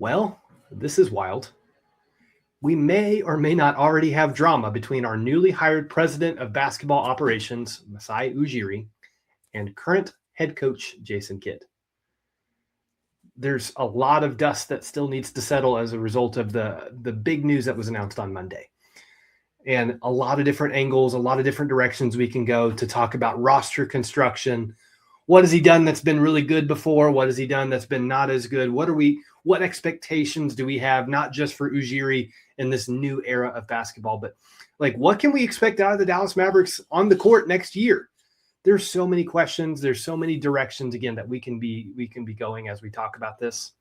Well, this is wild. We may or may not already have drama between our newly hired president of basketball operations, Masai Ujiri, and current head coach, Jason Kidd. There's a lot of dust that still needs to settle as a result of the big news that was announced on Monday. And a lot of different angles, a lot of different directions we can go to talk about roster construction. What has he done that's been really good before? What has he done that's been not as good? What expectations do we have, not just for Ujiri in this new era of basketball, but like what can we expect out of the Dallas Mavericks on the court next year? There's so many questions. There's so many directions again that we can be going as we talk about this.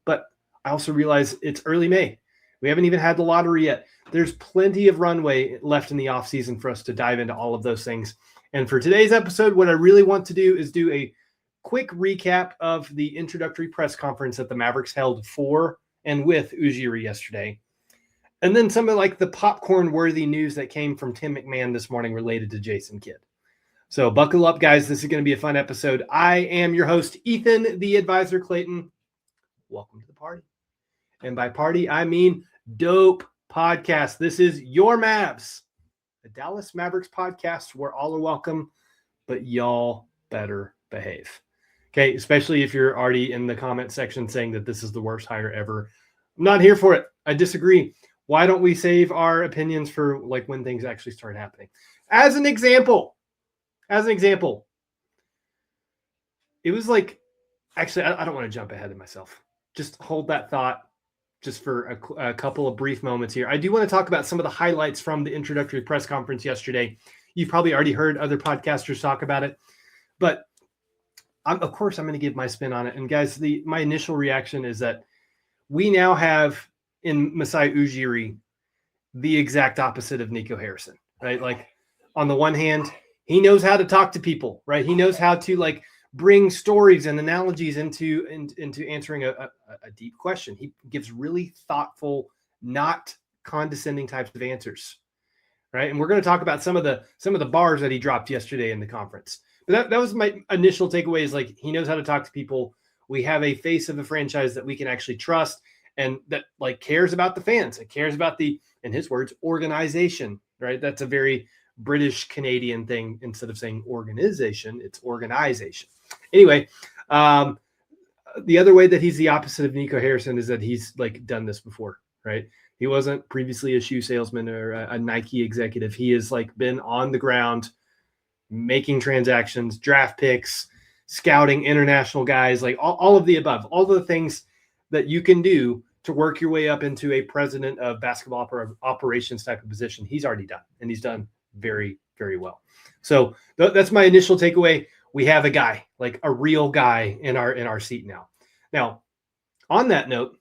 But I also realize it's early May. We haven't even had the lottery yet. There's plenty of runway left in the offseason for us to dive into all of those things. And for today's episode, what I really want to do is do a quick recap of the introductory press conference that the Mavericks held for and with Ujiri yesterday. And then some of like the popcorn-worthy news that came from Tim McMahon this morning related to Jason Kidd. So buckle up, guys. This is going to be a fun episode. I am your host, Ethan, the advisor Clayton. Welcome to the party. And by party, I mean dope podcast. This is Your Mavs, the Dallas Mavericks podcast where all are welcome, but y'all better behave. Okay, especially if you're already in the comment section saying that this is the worst hire ever. I'm not here for it. I disagree. Why don't we save our opinions for like when things actually start happening? As an example, it was like, actually, I don't want to jump ahead of myself. Just hold that thought just for a couple of brief moments here. I do want to talk about some of the highlights from the introductory press conference yesterday. You've probably already heard other podcasters talk about it, but of course I'm going to give my spin on it. And guys, my initial reaction is that we now have in Masai Ujiri the exact opposite of Nico Harrison, right? Like on the one hand, he knows how to talk to people, right? He knows how to like bring stories and analogies into answering a deep question. He gives really thoughtful, not condescending types of answers, right? And we're going to talk about some of the bars that he dropped yesterday in the conference. But that was my initial takeaway is like he knows how to talk to people. We have a face of a franchise that we can actually trust and that like cares about the fans. It cares about the, in his words, organization, right? That's a very British Canadian thing. Instead of saying organization, it's organization. Anyway, the other way that he's the opposite of Nico Harrison is that he's like done this before, right? He wasn't previously a shoe salesman or a Nike executive. He has like been on the ground making transactions, draft picks, scouting international guys, like all of the above, all the things that you can do to work your way up into a president of basketball operations type of position. He's already done, and he's done very, very well. So that's my initial takeaway. We have a guy, like a real guy in our seat now. Now, on that note,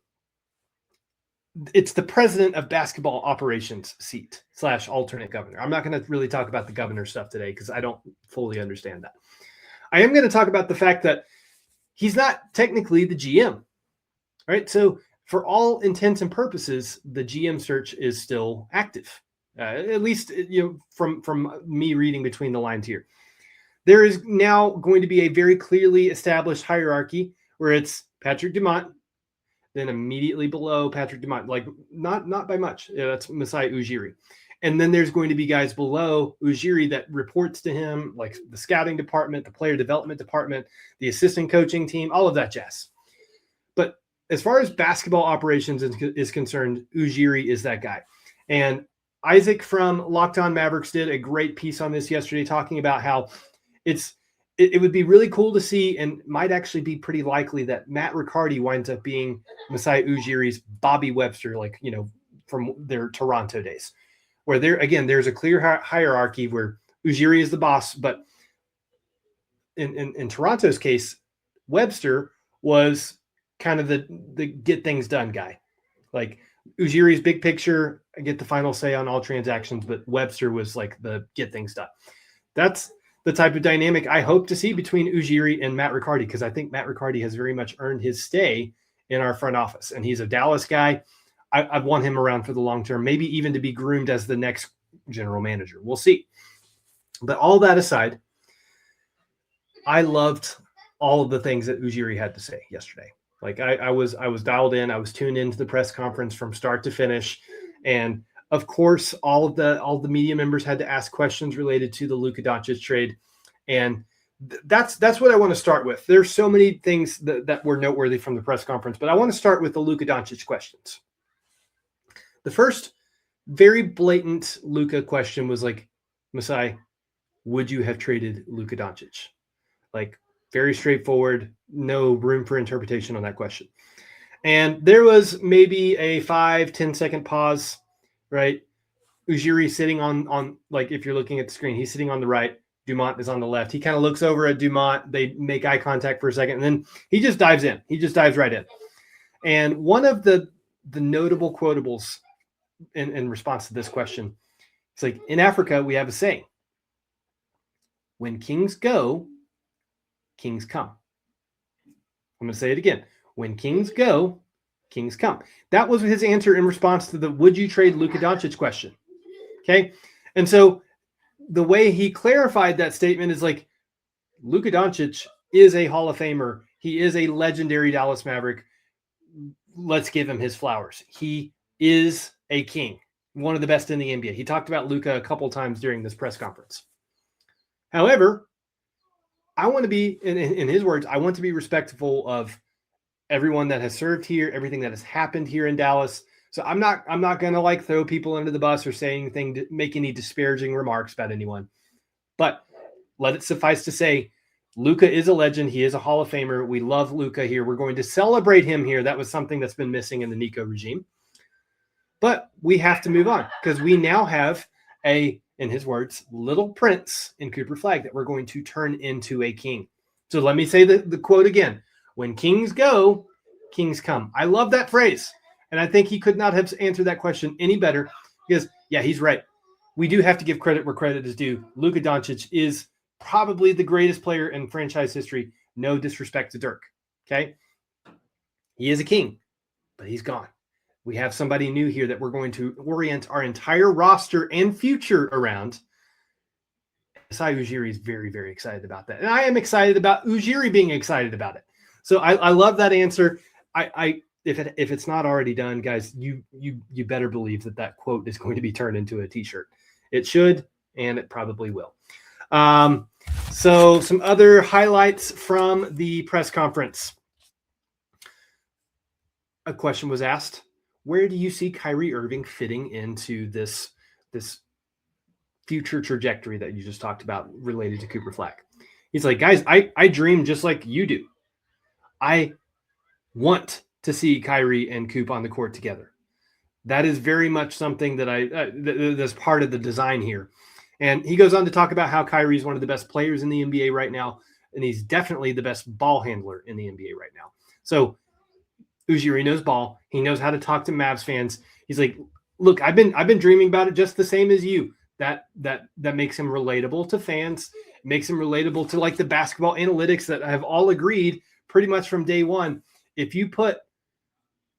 it's the president of basketball operations seat / alternate governor. I'm not going to really talk about the governor stuff today because I don't fully understand that. I am going to talk about the fact that he's not technically the GM, right? So for all intents and purposes, the GM search is still active. At least, from me reading between the lines here. There is now going to be a very clearly established hierarchy where it's Patrick Dumont, then immediately below Patrick Dumont, like not by much. That's Masai Ujiri. And then there's going to be guys below Ujiri that reports to him, like the scouting department, the player development department, the assistant coaching team, all of that jazz. But as far as basketball operations is concerned, Ujiri is that guy. And Isaac from Locked On Mavericks did a great piece on this yesterday, talking about how it would be really cool to see, and might actually be pretty likely that Matt Riccardi winds up being Masai Ujiri's Bobby Webster, from their Toronto days, where there's a clear hierarchy where Ujiri is the boss, but in Toronto's case, Webster was kind of the get things done guy. Like Ujiri's big picture, I get the final say on all transactions, but Webster was like the get things done. That's the type of dynamic I hope to see between Ujiri and Matt Riccardi, because I think Matt Riccardi has very much earned his stay in our front office, and he's a Dallas guy. I'd want him around for the long term, maybe even to be groomed as the next general manager. We'll see. But all that aside, I loved all of the things that Ujiri had to say yesterday. Like I was dialed in. I was tuned into the press conference from start to finish, and of course, all the media members had to ask questions related to the Luka Doncic trade, and that's what I want to start with. There's so many things that were noteworthy from the press conference, but I want to start with the Luka Doncic questions. The first very blatant Luka question was like, Masai, would you have traded Luka Doncic? Like, very straightforward, no room for interpretation on that question. And there was maybe a 5-10 second pause, right? Ujiri sitting on like, if you're looking at the screen, he's sitting on the right. Dumont is on the left. He kind of looks over at Dumont. They make eye contact for a second, and then he just dives in. He just dives right in. And one of the notable quotables in response to this question, it's like, in Africa, we have a saying, when kings go, kings come. I'm going to say it again. When kings go, kings come. That was his answer in response to the would you trade Luka Doncic question. Okay. And so the way he clarified that statement is like, Luka Doncic is a Hall of Famer. He is a legendary Dallas Maverick. Let's give him his flowers. He is a king, one of the best in the NBA. He talked about Luka a couple times during this press conference. However, I want to be, in his words, I want to be respectful of everyone that has served here, everything that has happened here in Dallas. So I'm not going to like throw people under the bus or say anything to make any disparaging remarks about anyone. But let it suffice to say, Luka is a legend. He is a Hall of Famer. We love Luka here. We're going to celebrate him here. That was something that's been missing in the Nico regime. But we have to move on because we now have a, in his words, little prince in Cooper Flagg that we're going to turn into a king. So let me say the quote again. When kings go, kings come. I love that phrase. And I think he could not have answered that question any better because, yeah, he's right. We do have to give credit where credit is due. Luka Doncic is probably the greatest player in franchise history. No disrespect to Dirk. Okay. He is a king, but he's gone. We have somebody new here that we're going to orient our entire roster and future around. Masai Ujiri is very, very excited about that. And I am excited about Ujiri being excited about it. So I love that answer. If it's not already done, guys, you better believe that quote is going to be turned into a t-shirt. It should, and it probably will. So some other highlights from the press conference. A question was asked, where do you see Kyrie Irving fitting into this future trajectory that you just talked about related to Cooper Flagg? He's like, guys, I dream just like you do. I want to see Kyrie and Coop on the court together. That is very much something that that's part of the design here. And he goes on to talk about how Kyrie is one of the best players in the NBA right now, and he's definitely the best ball handler in the NBA right now. So Ujiri knows ball. He knows how to talk to Mavs fans. He's like, look, I've been dreaming about it just the same as you. That makes him relatable to fans. It makes him relatable to like the basketball analytics that have all agreed pretty much from day one. If you put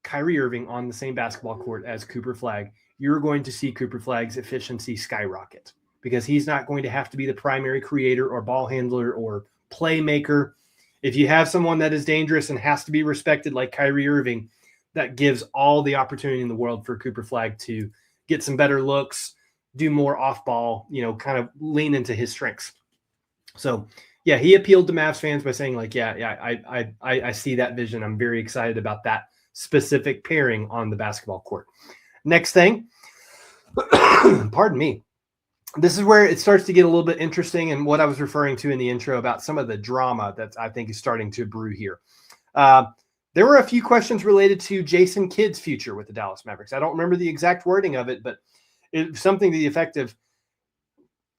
Kyrie Irving on the same basketball court as Cooper Flagg, you're going to see Cooper Flagg's efficiency skyrocket because he's not going to have to be the primary creator or ball handler or playmaker. If you have someone that is dangerous and has to be respected like Kyrie Irving, that gives all the opportunity in the world for Cooper Flagg to get some better looks, do more off ball, kind of lean into his strengths. So yeah, he appealed to Mavs fans by saying like, I see that vision. I'm very excited about that specific pairing on the basketball court. Next thing, pardon me. This is where it starts to get a little bit interesting and what I was referring to in the intro about some of the drama that I think is starting to brew here. There were a few questions related to Jason Kidd's future with the Dallas Mavericks. I don't remember the exact wording of it, but it's something to the effect of,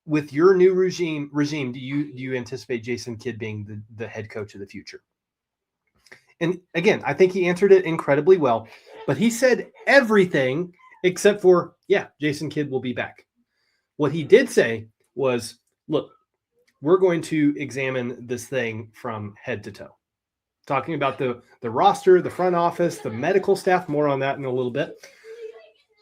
with your new regime, do you anticipate Jason Kidd being the head coach of the future? And again, I think he answered it incredibly well, but he said everything except for, yeah, Jason Kidd will be back. What he did say was, look, we're going to examine this thing from head to toe. Talking about the roster, the front office, the medical staff, more on that in a little bit.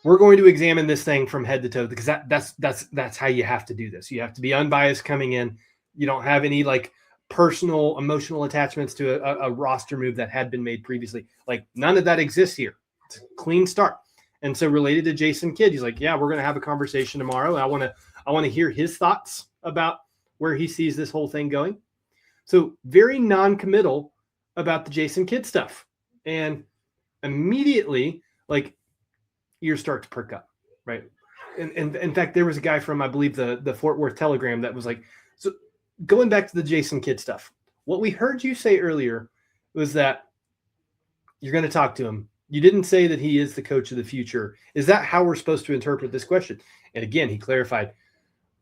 We're going to examine this thing from head to toe because that's how you have to do this. You have to be unbiased coming in. You don't have any like personal, emotional attachments to a roster move that had been made previously. Like none of that exists here. It's a clean start. And so related to Jason Kidd, he's like, yeah, we're going to have a conversation tomorrow. I want to hear his thoughts about where he sees this whole thing going. So very non-committal about the Jason Kidd stuff. And immediately, like, ears start to perk up, right? And in fact, there was a guy from, I believe, the Fort Worth Telegram that was like, so going back to the Jason Kidd stuff, what we heard you say earlier was that you're going to talk to him. You didn't say that he is the coach of the future. Is that how we're supposed to interpret this question? And again, he clarified,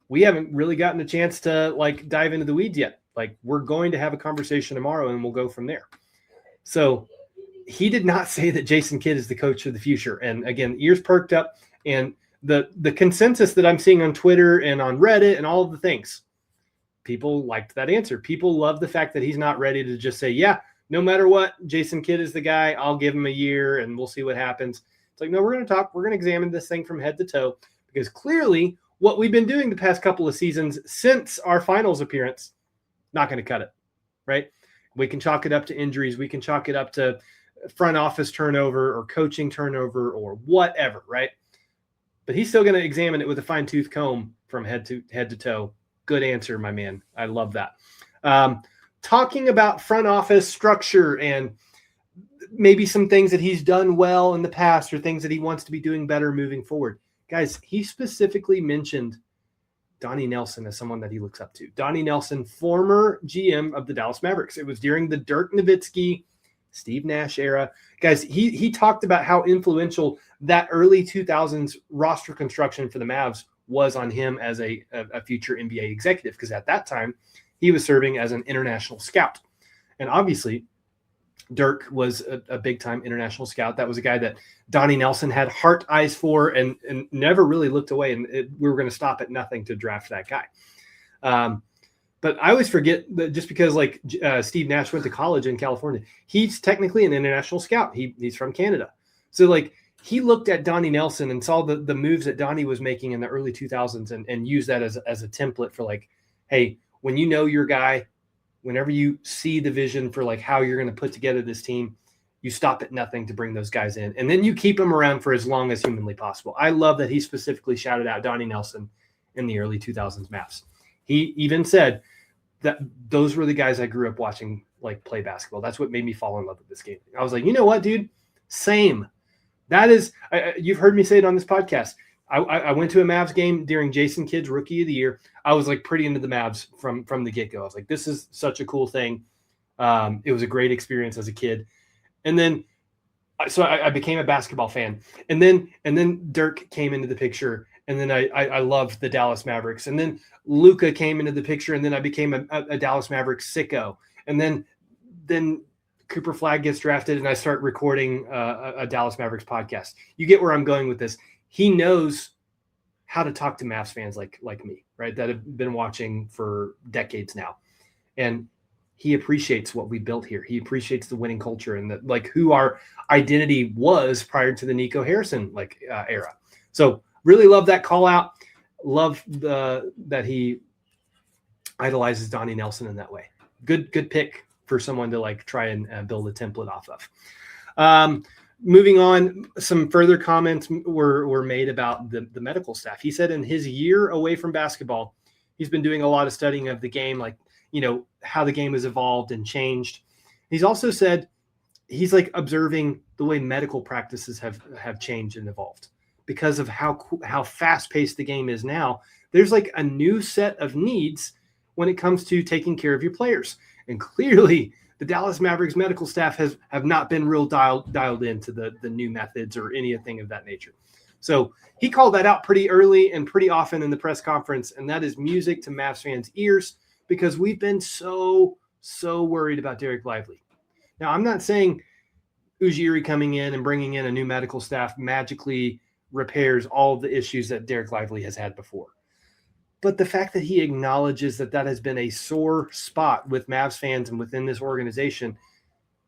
we haven't really gotten a chance to like dive into the weeds yet. Like we're going to have a conversation tomorrow and we'll go from there. So he did not say that Jason Kidd is the coach of the future. And again, ears perked up, and the consensus that I'm seeing on Twitter and on Reddit and all of the things, people liked that answer. People love the fact that he's not ready to just say, yeah, no matter what, Jason Kidd is the guy. I'll give him a year and we'll see what happens. It's like, no, we're going to talk. We're going to examine this thing from head to toe, because clearly what we've been doing the past couple of seasons since our finals appearance, not going to cut it, right? We can chalk it up to injuries. We can chalk it up to front office turnover or coaching turnover or whatever, right? But he's still going to examine it with a fine-tooth comb from head to toe. Good answer, my man. I love that. Talking about front office structure and maybe some things that he's done well in the past or things that he wants to be doing better moving forward. Guys, he specifically mentioned Donnie Nelson as someone that he looks up to. Donnie Nelson, former GM of the Dallas Mavericks. It was during the Dirk Nowitzki, Steve Nash era. Guys, he talked about how influential that early 2000s roster construction for the Mavs was on him as a future NBA executive, because at that time he was serving as an international scout. And obviously Dirk was a big-time international scout. That was a guy that Donnie Nelson had heart eyes for and never really looked away. And we were going to stop at nothing to draft that guy. But I always forget that just because like Steve Nash went to college in California, he's technically an international scout. He's from Canada. So like he looked at Donnie Nelson and saw the moves that Donnie was making in the early 2000s and used that as a template for like, hey, when you know your guy, whenever you see the vision for like how you're going to put together this team, you stop at nothing to bring those guys in. And then you keep them around for as long as humanly possible. I love that he specifically shouted out Donnie Nelson in the early 2000s Mavs. He even said that those were the guys I grew up watching like play basketball. That's what made me fall in love with this game. I was like, you know what, dude? Same. That is, you've heard me say it on this podcast. I went to a Mavs game during Jason Kidd's Rookie of the Year. I was like pretty into the Mavs from the get-go. I was like, this is such a cool thing. It was a great experience as a kid. And then, so I became a basketball fan. And then Dirk came into the picture. And then I loved the Dallas Mavericks. And then Luka came into the picture. And then I became a Dallas Mavericks sicko. And then Cooper Flagg gets drafted and I start recording a Dallas Mavericks podcast. You get where I'm going with this. He knows how to talk to Mavs fans like me, right? That have been watching for decades now. And he appreciates what we built here. He appreciates the winning culture and the, like who our identity was prior to the Nico Harrison era. So really love that call out. Love that he idolizes Donnie Nelson in that way. Good pick for someone to like try and build a template off of. Moving on, some further comments were made about the medical staff. He said in his year away from basketball, he's been doing a lot of studying of the game, like, you know, how the game has evolved and changed. He's also said he's like observing the way medical practices have changed and evolved because of how fast-paced the game is now. There's like a new set of needs when it comes to taking care of your players. And clearly the Dallas Mavericks medical staff have not been real dialed into the new methods or anything of that nature. So he called that out pretty early and pretty often in the press conference, and that is music to Mavs fans' ears because we've been so worried about Derek Lively. Now, I'm not saying Ujiri coming in and bringing in a new medical staff magically repairs all of the issues that Derek Lively has had before. But the fact that he acknowledges that has been a sore spot with Mavs fans and within this organization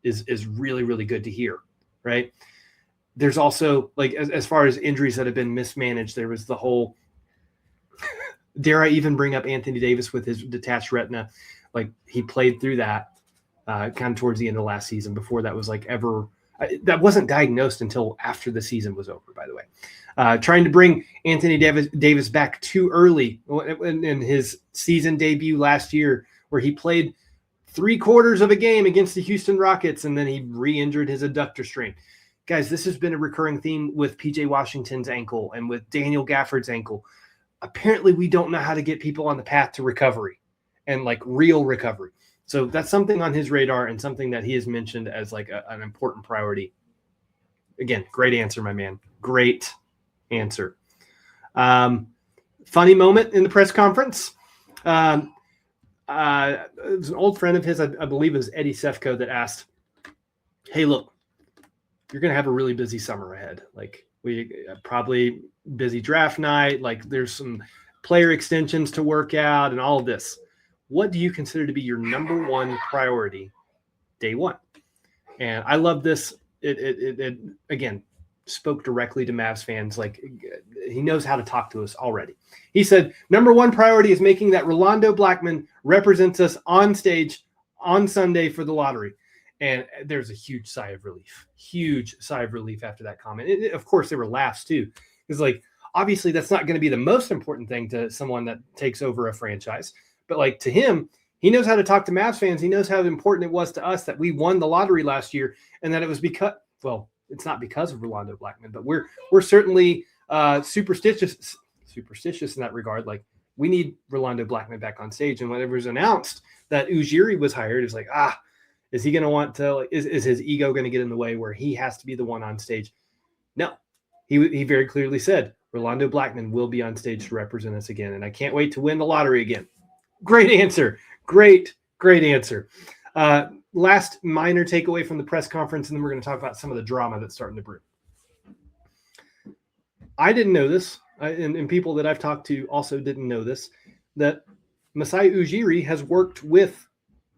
is really, really good to hear, right? There's also, like, as far as injuries that have been mismanaged, there was the whole, dare I even bring up Anthony Davis with his detached retina. Like he played through that kind of towards the end of last season before that was like ever that wasn't diagnosed until after the season was over, by the way. Trying to bring Anthony Davis back too early in his season debut last year, where he played 3/4 of a game against the Houston Rockets, and then he re-injured his adductor strain. Guys, this has been a recurring theme with PJ Washington's ankle and with Daniel Gafford's ankle. Apparently, we don't know how to get people on the path to recovery and like real recovery. So that's something on his radar and something that he has mentioned as like an important priority. Again, great answer, my man. Great answer. Funny moment in the press conference. It was an old friend of his, I believe it was Eddie Sefko, that asked, hey, look, you're going to have a really busy summer ahead. Like we probably busy draft night. Like there's some player extensions to work out and all of this. What do you consider to be your number one priority day one? And I love this. It again, spoke directly to Mavs fans. Like he knows how to talk to us already. He said, number one priority is making that Rolando Blackman represents us on stage on Sunday for the lottery. And there's a huge sigh of relief after that comment. Of course, there were laughs too. Because like, obviously that's not going to be the most important thing to someone that takes over a franchise. But like to him, he knows how to talk to Mavs fans. He knows how important it was to us that we won the lottery last year, and that it was because, well, it's not because of Rolando Blackman, but we're certainly superstitious in that regard. Like we need Rolando Blackman back on stage. And whenever it was announced that Ujiri was hired, it's like, is he going to want to, like, is his ego going to get in the way where he has to be the one on stage? No, he very clearly said Rolando Blackman will be on stage to represent us again. And I can't wait to win the lottery again. Great answer. Great answer. Last minor takeaway from the press conference, and then we're going to talk about some of the drama that's starting to brew. I didn't know this, and people that I've talked to also didn't know this, that Masai Ujiri has worked with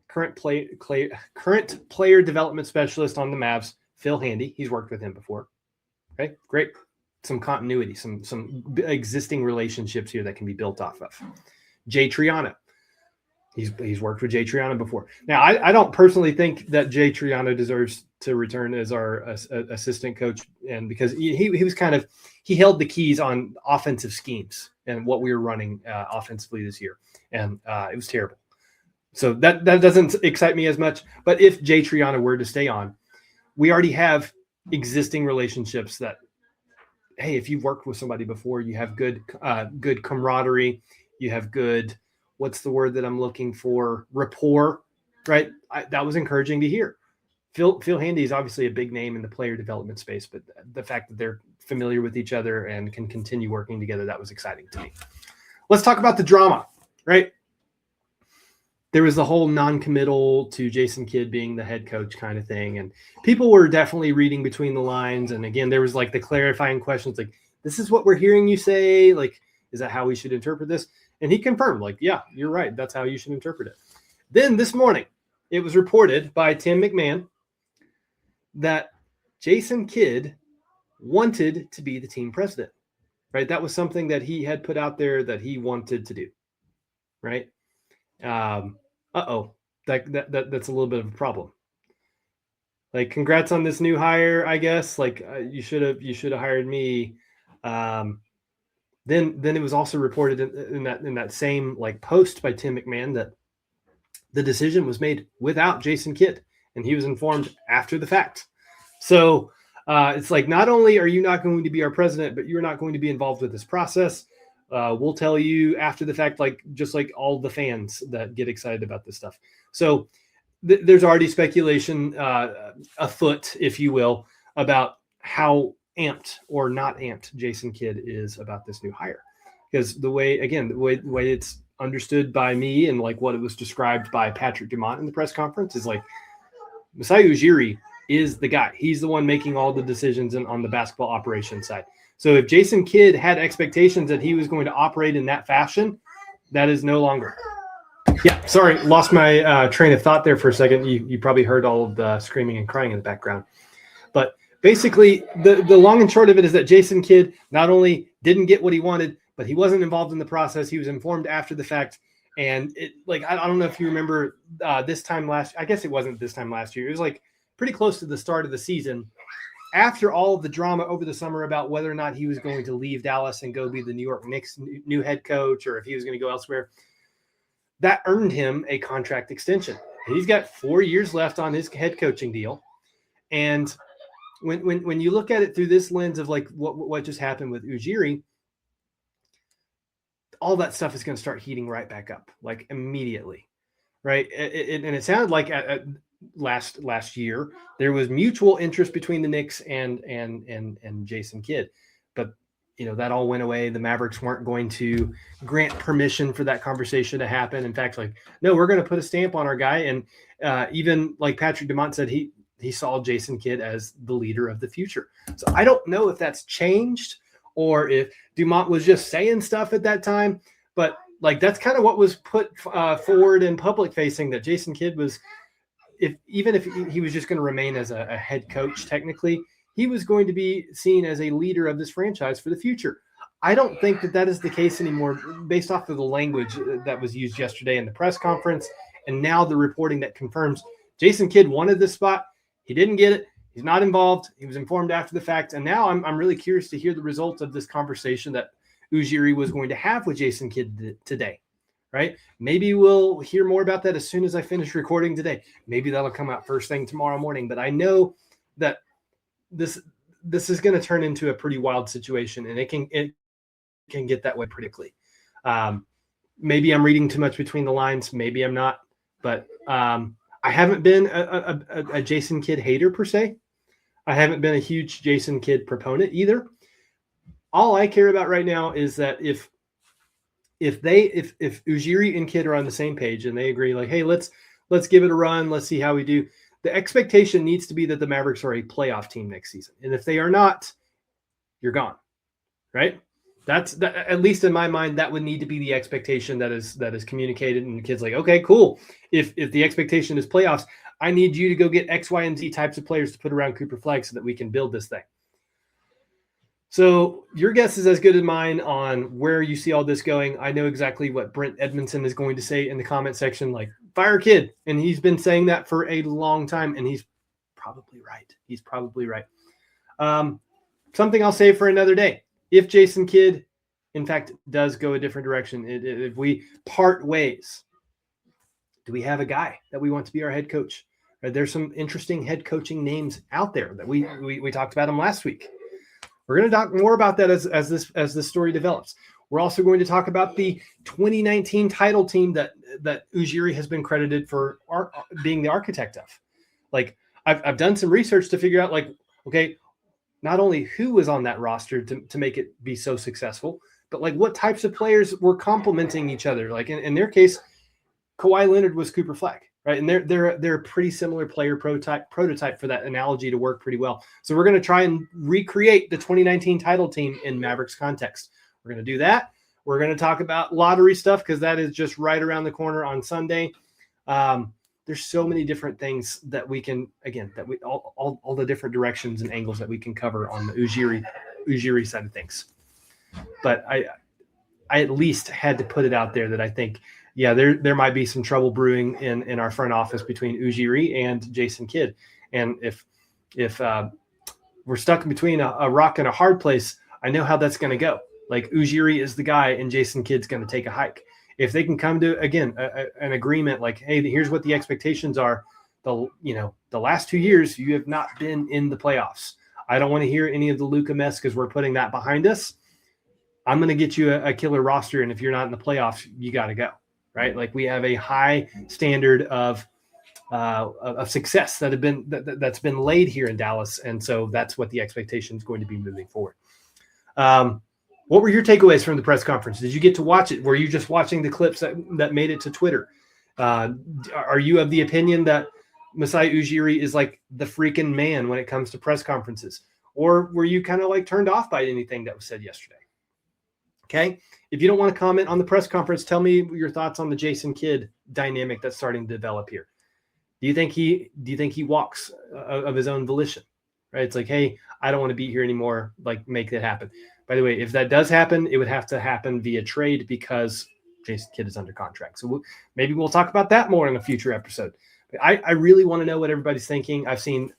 current player development specialist on the Mavs, Phil Handy. He's worked with him before. Okay, great. Some continuity, some existing relationships here that can be built off of. Jay Triano. He's worked with Jay Triano before. Now, I don't personally think that Jay Triano deserves to return as our assistant coach, and because he was kind of, he held the keys on offensive schemes and what we were running offensively this year, and it was terrible. So that doesn't excite me as much. But if Jay Triano were to stay on, we already have existing relationships that, hey, if you've worked with somebody before, you have good camaraderie, you have good, what's the word that I'm looking for? Rapport, right? That was encouraging to hear. Phil Handy is obviously a big name in the player development space, but the fact that they're familiar with each other and can continue working together, that was exciting to me. Let's talk about the drama, right? There was the whole non-committal to Jason Kidd being the head coach kind of thing. And people were definitely reading between the lines. And again, there was like the clarifying questions, like, this is what we're hearing you say. Like, is that how we should interpret this? And he confirmed, like, yeah, you're right. That's how you should interpret it. Then this morning, it was reported by Tim McMahon that Jason Kidd wanted to be the team president, right? That was something that he had put out there that he wanted to do, right? That's a little bit of a problem. Like, congrats on this new hire, I guess. Like, you should have hired me. Then it was also reported in that same like post by Tim McMahon that the decision was made without Jason Kidd, and he was informed after the fact. So it's like, not only are you not going to be our president, but you're not going to be involved with this process. We'll tell you after the fact, like just like all the fans that get excited about this stuff. So there's already speculation afoot, if you will, about how amped or not amped Jason Kidd is about this new hire, because the way it's understood by me and like what it was described by Patrick Dumont in the press conference is like Masai Ujiri is the guy. He's the one making all the decisions on the basketball operations side. So if Jason Kidd had expectations that he was going to operate in that fashion, that is no longer. Yeah, sorry, lost my train of thought there for a second. You probably heard all of the screaming and crying in the background. But basically, the long and short of it is that Jason Kidd not only didn't get what he wanted, but he wasn't involved in the process. He was informed after the fact, And it like I don't know if you remember this time last. I guess it wasn't this time last year. It was like pretty close to the start of the season. After all of the drama over the summer about whether or not he was going to leave Dallas and go be the New York Knicks new head coach, or if he was going to go elsewhere, that earned him a contract extension. He's got 4 years left on his head coaching deal. And when you look at it through this lens of like what just happened with Ujiri, all that stuff is going to start heating right back up, like immediately, right? And it sounded like at last year there was mutual interest between the Knicks and Jason Kidd, but that all went away. The Mavericks weren't going to grant permission for that conversation to happen. In fact, like, no, we're going to put a stamp on our guy. And even like Patrick Dumont said, he saw Jason Kidd as the leader of the future. So I don't know if that's changed or if Dumont was just saying stuff at that time, but like that's kind of what was put forward in public facing, that Jason Kidd was, even if he was just going to remain as a head coach, technically, he was going to be seen as a leader of this franchise for the future. I don't think that is the case anymore, based off of the language that was used yesterday in the press conference, and now the reporting that confirms Jason Kidd wanted this spot. He didn't get it. He's not involved. He was informed after the fact. And now I'm really curious to hear the results of this conversation that Ujiri was going to have with Jason Kidd today, right? Maybe we'll hear more about that as soon as I finish recording today. Maybe that'll come out first thing tomorrow morning. But I know that this is going to turn into a pretty wild situation, and it can get that way pretty quickly. Maybe I'm reading too much between the lines. Maybe I'm not. But I haven't been a Jason Kidd hater per se. I haven't been a huge Jason Kidd proponent either. All I care about right now is that if Ujiri and Kidd are on the same page and they agree, like, hey, let's give it a run, let's see how we do. The expectation needs to be that the Mavericks are a playoff team next season, and if they are not, you're gone, right? That's at least in my mind, that would need to be the expectation that is communicated, and the Kidd's like, okay, cool. If the expectation is playoffs, I need you to go get X, Y, and Z types of players to put around Cooper Flagg so that we can build this thing. So your guess is as good as mine on where you see all this going. I know exactly what Brent Edmondson is going to say in the comment section, like, fire Kidd. And he's been saying that for a long time, and he's probably right. Something I'll say for another day. If Jason Kidd, in fact, does go a different direction, if we part ways, do we have a guy that we want to be our head coach? Right? There's some interesting head coaching names out there that we talked about them last week. We're going to talk more about that as this story develops. We're also going to talk about the 2019 title team that Ujiri has been credited for being the architect of. Like, I've done some research to figure out, like, okay, not only who was on that roster to make it be so successful, but like what types of players were complementing each other. Like in their case, Kawhi Leonard was Cooper Flagg, right? And they're a pretty similar player prototype for that analogy to work pretty well. So we're going to try and recreate the 2019 title team in Mavericks context. We're going to do that. We're going to talk about lottery stuff because that is just right around the corner on Sunday. There's so many different things that we can, again, that we all the different directions and angles that we can cover on the Ujiri side of things. But I at least had to put it out there that I think, yeah, there might be some trouble brewing in our front office between Ujiri and Jason Kidd. And if we're stuck between a rock and a hard place, I know how that's going to go. Like, Ujiri is the guy and Jason Kidd's going to take a hike. If they can come to, again, an agreement like, hey, here's what the expectations are. The last 2 years, you have not been in the playoffs. I don't want to hear any of the Luka mess because we're putting that behind us. I'm going to get you a killer roster. And if you're not in the playoffs, you got to go, right? Like, we have a high standard of success that's been laid here in Dallas. And so that's what the expectation is going to be moving forward. What were your takeaways from the press conference? Did you get to watch it? Were you just watching the clips that made it to Twitter? Are you of the opinion that Masai Ujiri is like the freaking man when it comes to press conferences? Or were you kind of like turned off by anything that was said yesterday? Okay. If you don't want to comment on the press conference, tell me your thoughts on the Jason Kidd dynamic that's starting to develop here. Do you think he walks of his own volition? Right? It's like, hey, I don't want to be here anymore. Like, make that happen. By the way, if that does happen, it would have to happen via trade because Jason Kidd is under contract. So maybe we'll talk about that more in a future episode. But I really want to know what everybody's thinking. I've seen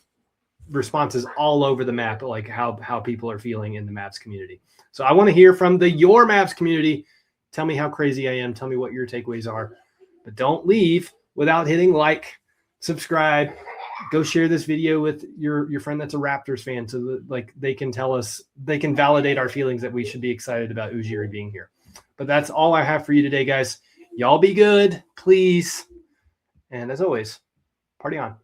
responses all over the map, like how people are feeling in the Mavs community. So I want to hear from your Mavs community. Tell me how crazy I am. Tell me what your takeaways are. But don't leave without hitting like, subscribe, go share this video with your friend that's a Raptors fan, so that like they can tell us, they can validate our feelings that we should be excited about Ujiri being here. But that's all I have for you today, guys. Y'all be good, please. And as always, party on.